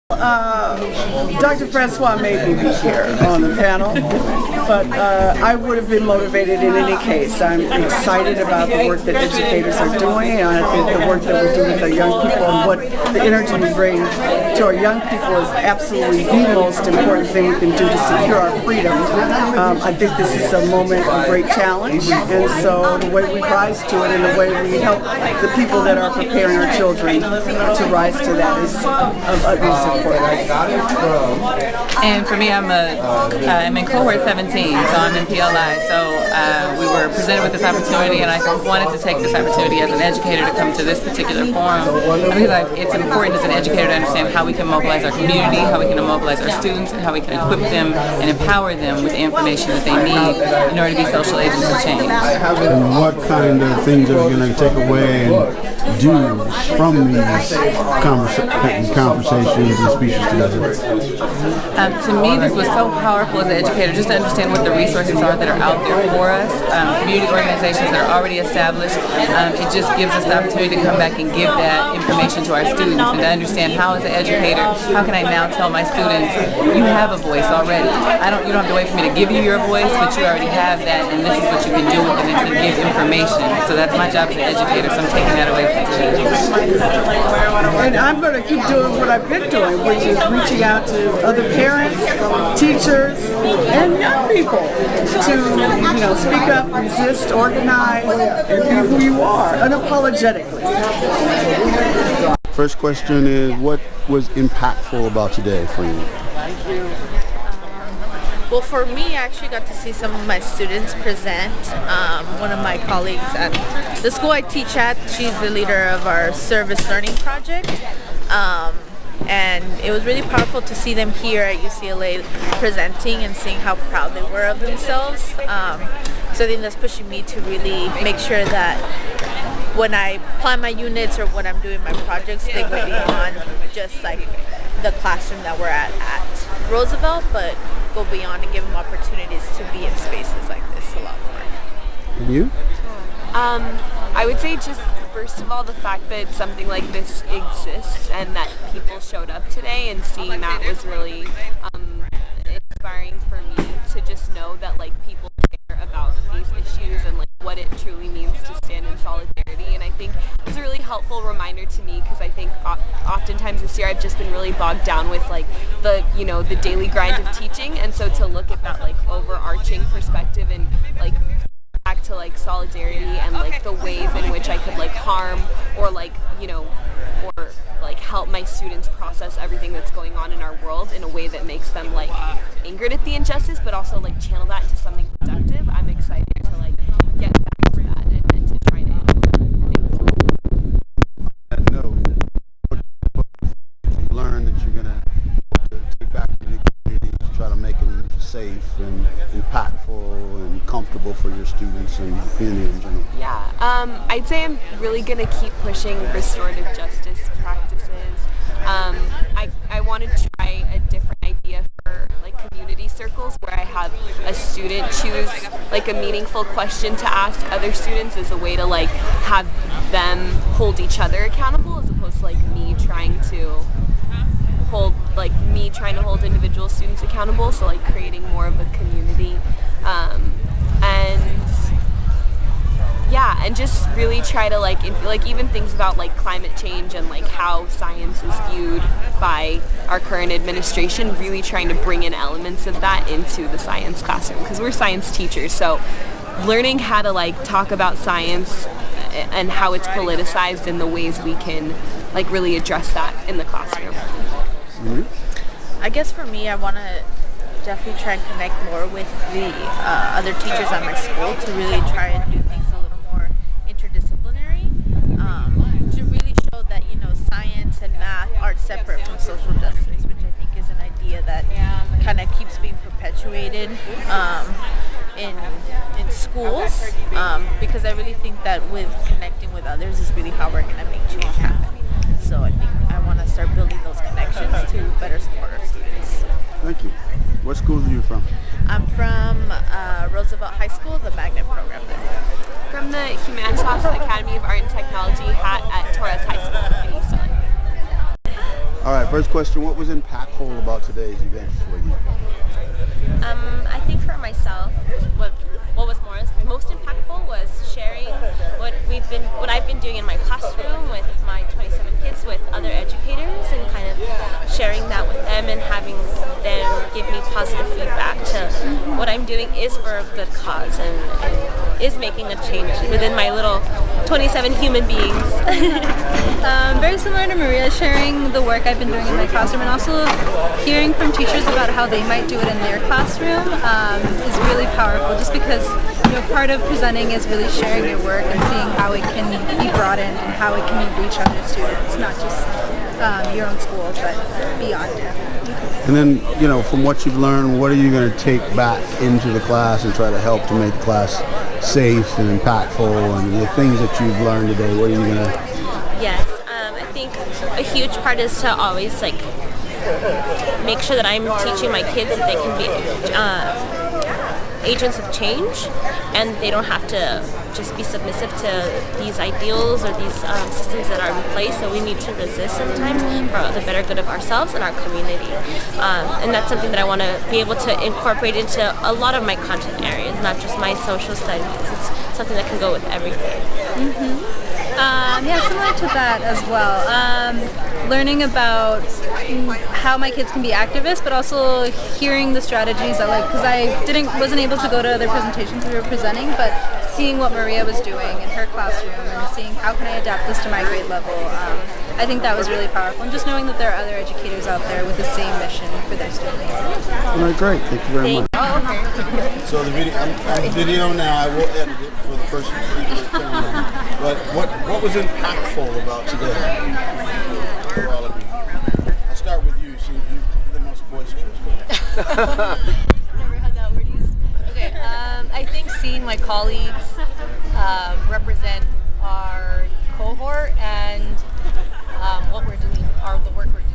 Dr. Francois made me be here on the panel, but I would have been motivated in any case. I'm excited about the work that educators are doing, and I think the work that we do with our young people and what the energy we bring to our young people is absolutely the most important thing we can do to secure our freedom. I think this is a moment of great challenge, and so the way we rise to it and the way we help the people that are preparing our children to rise to that is of utmost importance. And for me, I'm in cohort 17, so I'm in PLI. So we were presented with this opportunity, and I wanted to take this opportunity as an educator to come to this particular forum because it's important as an educator to understand how we can mobilize our community, how we can mobilize our students, and how we can equip them and empower them with the information that they need in order to be social agents of change. And what kind of things are you going to take away and do from these conversations and speeches together? To me, this was so powerful as an educator, just to understand what the resources are that are out there for us, community organizations that are already established. It just gives us the opportunity to come back and give that information to our students and to understand how, as an educator, how can I now tell my students, you have a voice already. You don't have to wait for me to give you your voice, but you already have that, and this is what you can do with it, and to give information. So that's my job as an educator, so I'm taking that away from you. And I'm going to keep doing what I've been doing, which is reaching out to other parents, teachers, and young people to speak up, resist, organize, and be who you are, unapologetically. First question is, what was impactful about today for you? Well, for me, I actually got to see some of my students present. One of my colleagues at the school I teach at, she's the leader of our service learning project. And it was really powerful to see them here at UCLA presenting and seeing how proud they were of themselves. So I think that's pushing me to really make sure that when I plan my units or when I'm doing my projects, they go beyond just like the classroom that we're at Roosevelt, but go beyond and give them opportunities to be in spaces like this a lot more. And you? I would say just first of all the fact that something like this exists and that people showed up today, and seeing that was really inspiring for me to just know that like people care about these issues and like what it truly means to stand in solidarity. And I think it's a really helpful reminder to me because I think oftentimes this year I've just been really bogged down with like the daily grind of teaching, and so to look at that like overarching perspective and like back to like solidarity and like the ways in which I could like harm or like or like help my students process everything that's going on in our world in a way that makes them like angered at the injustice, but also like channel that into something productive. I'm excited to like get back to that and to try to learn that you're gonna take back to the community to try to make them safe and impactful and comfortable for your students and community in general. Yeah, I'd say I'm really gonna keep pushing restorative justice practices. I want to try a different idea for like community circles where I have a student choose like a meaningful question to ask other students as a way to like have them hold each other accountable, as opposed to like me trying to hold individual students accountable. So like creating more of a community, and just really try to like even things about like climate change and like how science is viewed by our current administration, really trying to bring in elements of that into the science classroom, because we're science teachers. So learning how to like talk about science and how it's politicized and the ways we can like really address that in the classroom. I guess for me, I want to definitely try and connect more with the other teachers at my school to really try and do things a little more interdisciplinary, to really show that science and math aren't separate from social justice, which I think is an idea that kind of keeps being perpetuated in schools, because I really think that with connecting with others is really how we're going to make change happen. So I think I want to start building those connections to better support our students. Thank you. What schools are you from? I'm from Roosevelt High School, the magnet program there. From the Humanitas Academy of Art and Technology at Torres High School in East LA. All right, first question, what was impactful about today's event for you? I think for myself, what was most impactful was sharing what I've been doing in my classroom with my 27 kids with other educators, and kind of sharing that with them and having them give me positive feedback to what I'm doing is for a good cause and is making a change within my little 27 human beings. Very similar to Maria, sharing the work I've been doing in my classroom, and also hearing from teachers about how they might do it in their classroom is really powerful, just because part of presenting is really sharing your work and seeing how it can be brought in and how it can reach other students, not just your own school, but beyond it. And then, from what you've learned, what are you going to take back into the class and try to help to make the class safe and impactful, and the things that you've learned today, what are you going to... Yes, I think a huge part is to always make sure that I'm teaching my kids that they can be agents of change, and they don't have to just be submissive to these ideals or these systems that are in place that we need to resist sometimes for the better good of ourselves and our community. And that's something that I want to be able to incorporate into a lot of my content areas, not just my social studies. It's something that can go with everything. Yeah, similar to that as well. Learning about how my kids can be activists, but also hearing the strategies that, because I wasn't able to go to other presentations we were presenting, but seeing what Maria was doing in her classroom and seeing how can I adapt this to my grade level. I think that was really powerful, and just knowing that there are other educators out there with the same mission for their students. All right, great. Thank you very much. Oh, okay. So the video, I'm video now. I will edit it for the person people that turn on. But what was impactful about today for all of you? I'll start with you. See, you're the most boisterous. Never had that word used. Okay, I think seeing my colleagues represent our cohort and what we're doing, or the work we're doing.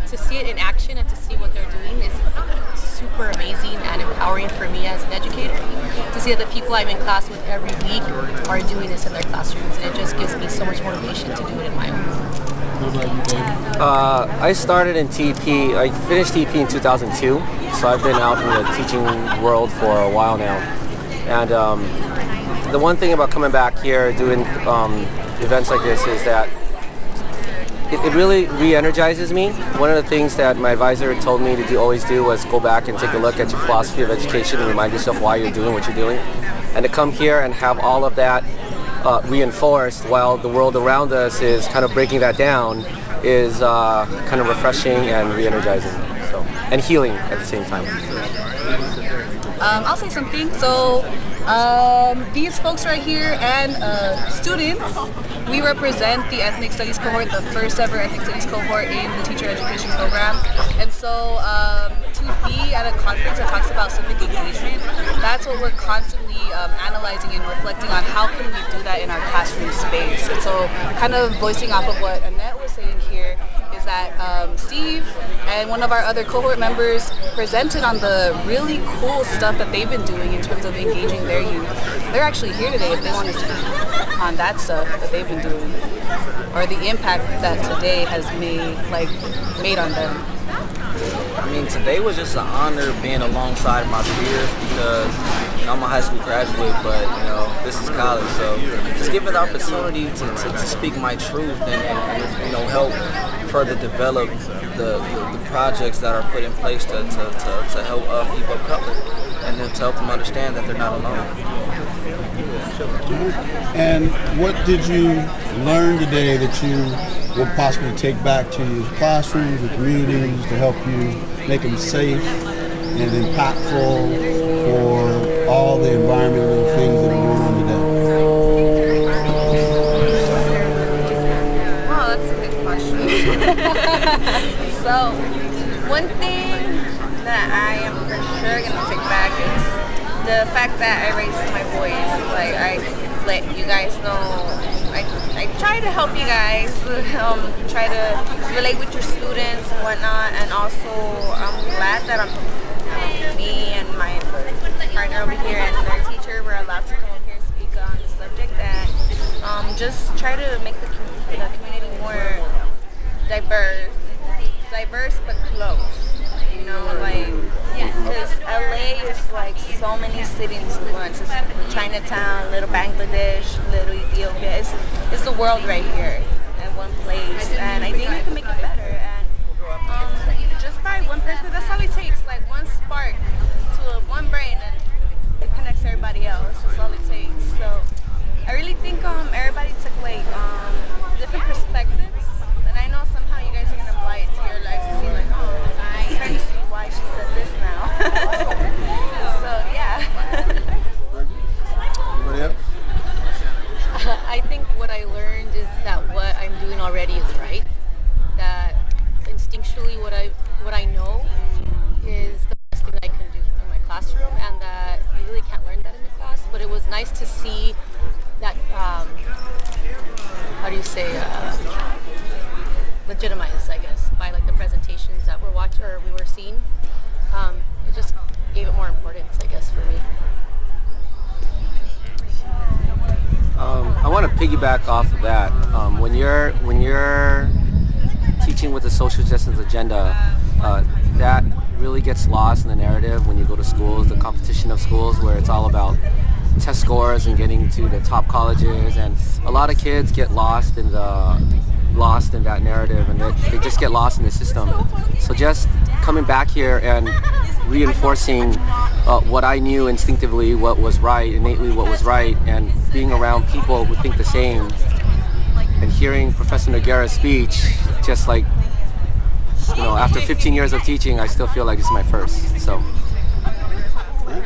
To see it in action and to see what they're doing is super amazing and empowering for me as an educator. To see that the people I'm in class with every week are doing this in their classrooms, and it just gives me so much motivation to do it in my own. I started in TP. I finished TP in 2002, so I've been out in the teaching world for a while now. And the one thing about coming back here doing events like this is that it really re-energizes me. One of the things that my advisor told me to always do was go back and take a look at your philosophy of education and remind yourself why you're doing what you're doing. And to come here and have all of that reinforced while the world around us is kind of breaking that down is kind of refreshing and re-energizing. And healing at the same time. I'll say something. So these folks right here and students, we represent the Ethnic Studies cohort, the first ever Ethnic Studies cohort in the teacher education program. And so to be at a conference that talks about civic engagement, that's what we're constantly analyzing and reflecting on. How can we do that in our classroom space? And so kind of voicing off of what Annette was saying here is that Steve and one of our other cohort members presented on the really cool stuff that they've been doing in terms of engaging their youth. They're actually here today if they want to speak on that stuff that they've been doing, or the impact that today has made on them. I mean, today was just an honor being alongside my peers because I'm a high school graduate, but this is college, so just give it the opportunity to speak my truth and help further develop the projects that are put in place to help people of color, and then to help them understand that they're not alone. And what did you learn today that you will possibly take back to your classrooms, your communities, to help you make them safe and impactful for all the environmental things that are going on today? Wow, that's a good question. So, one thing that I am for sure going to take back is the fact that I raised my voice. I let you guys know, I try to help you guys, try to relate with your students and whatnot, and also I'm glad that me and my partner over here and our teacher were allowed to come up here and speak on the subject that just try to make the community more UCLA is like so many cities at once. It's Chinatown, little Bangladesh, little Ethiopia. It's the world right here at one place, and I think we can make it better. And just by one person, that's all it takes. Like one spark to one brain, and it connects everybody else. That's all it takes. So I really think everybody took away different perspectives, and I know somehow you guys are gonna apply it to your lives to see like, oh, I'm trying to see why she said this now. So yeah. Anybody else? I think what I learned is that what I'm doing already is right. That instinctually what I know is the best thing I can do in my classroom, and that you really can't learn that in the class. But it was nice to see that how do you say legitimized, I guess, by like the presentations that we're watching or we were seeing. It just gave it more importance, I guess, for me. I want to piggyback off of that. When you're teaching with the social justice agenda, that really gets lost in the narrative when you go to schools, the competition of schools, where it's all about test scores and getting to the top colleges, and a lot of kids get lost in that narrative, and they just get lost in the system. So just coming back here and reinforcing what I knew instinctively, what was right, innately what was right, and being around people who think the same, and hearing Professor Noguera's speech, just like, after 15 years of teaching, I still feel like it's my first. So